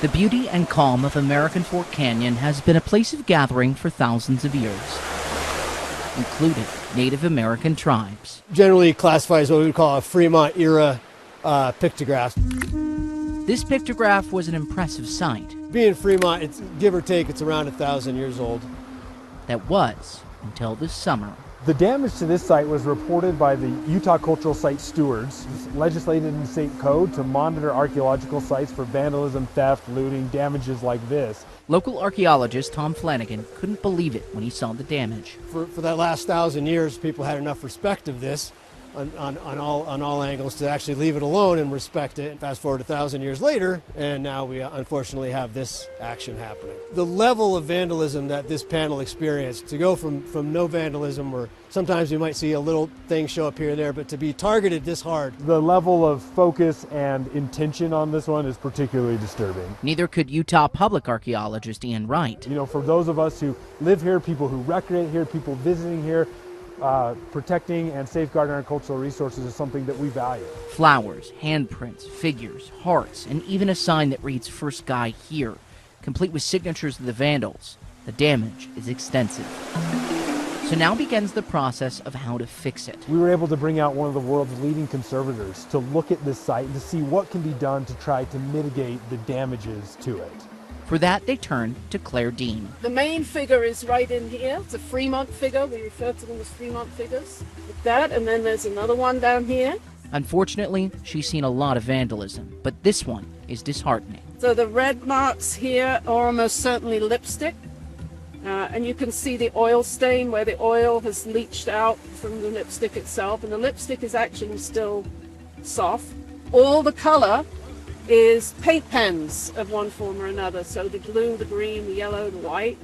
The beauty and calm of American Fork Canyon has been a place of gathering for thousands of years, including Native American tribes. Generally classified as what we would call a Fremont era pictograph. This pictograph was an impressive sight. Being Fremont, it's give or take, it's around 1,000 years old. That was until this summer. The damage to this site was reported by the Utah Cultural Site Stewards. It's legislated in the state code to monitor archaeological sites for vandalism, theft, looting, damages like this. Local archaeologist Tom Flanagan couldn't believe it when he saw the damage. For that last 1,000 years, people had enough respect of this on all angles to actually leave it alone and respect it. Fast forward 1,000 years later, and now we unfortunately have this action happening. The level of vandalism that this panel experienced, to go from no vandalism, or sometimes you might see a little thing show up here and there, but to be targeted this hard. The level of focus and intention on this one is particularly disturbing. Neither could Utah public archaeologist Ian Wright. You know, for those of us who live here, people who recreate here, people visiting here, protecting and safeguarding our cultural resources is something that we value. Flowers, handprints, figures, hearts, and even a sign that reads "First Guy Here," complete with signatures of the vandals. The damage is extensive. So now begins the process of how to fix it. We were able to bring out one of the world's leading conservators to look at this site and to see what can be done to try to mitigate the damages to it. For that, they turned to Claire Dean. The main figure is right in here. It's a Fremont figure. We refer to them as Fremont figures. Like that, and then there's another one down here. Unfortunately, she's seen a lot of vandalism, but this one is disheartening. So the red marks here are almost certainly lipstick. And you can see the oil stain where the oil has leached out from the lipstick itself. And the lipstick is actually still soft. All the color is paint pens of one form or another. So the blue, the green, the yellow, the white,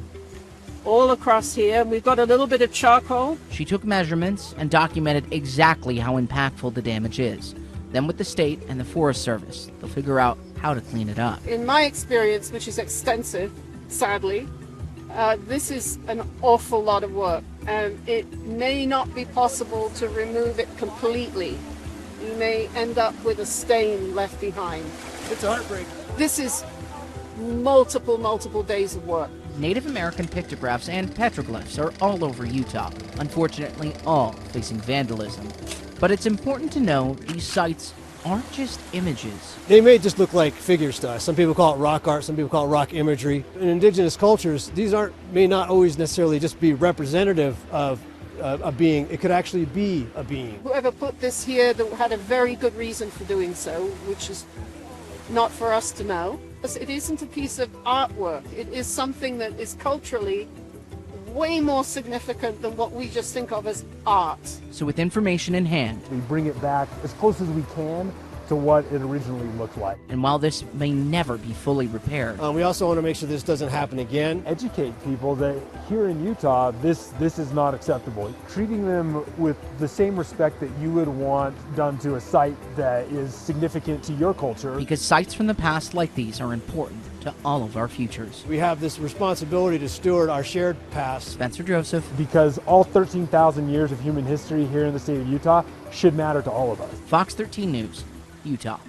all across here. We've got a little bit of charcoal. She took measurements and documented exactly how impactful the damage is. Then with the state and the Forest Service, they'll figure out how to clean it up. In my experience, which is extensive, sadly, this is an awful lot of work, and it may not be possible to remove it completely. You may end up with a stain left behind. It's a heartbreak. This is multiple days of work. Native American pictographs and petroglyphs are all over Utah, unfortunately all facing vandalism. But it's important to know these sites aren't just images. They may just look like figures to us. Some people call it rock art, some people call it rock imagery. In indigenous cultures, these may not always necessarily just be representative of a being. It could actually be a being. Whoever put this here had a very good reason for doing so, which is not for us to know. It isn't a piece of artwork. It is something that is culturally way more significant than what we just think of as art. So with information in hand, we bring it back as close as we can to what it originally looked like. And while this may never be fully repaired, we also want to make sure this doesn't happen again. Educate people that here in Utah, this is not acceptable. Treating them with the same respect that you would want done to a site that is significant to your culture. Because sites from the past like these are important to all of our futures. We have this responsibility to steward our shared past. Spencer Joseph. Because all 13,000 years of human history here in the state of Utah should matter to all of us. Fox 13 News, Utah.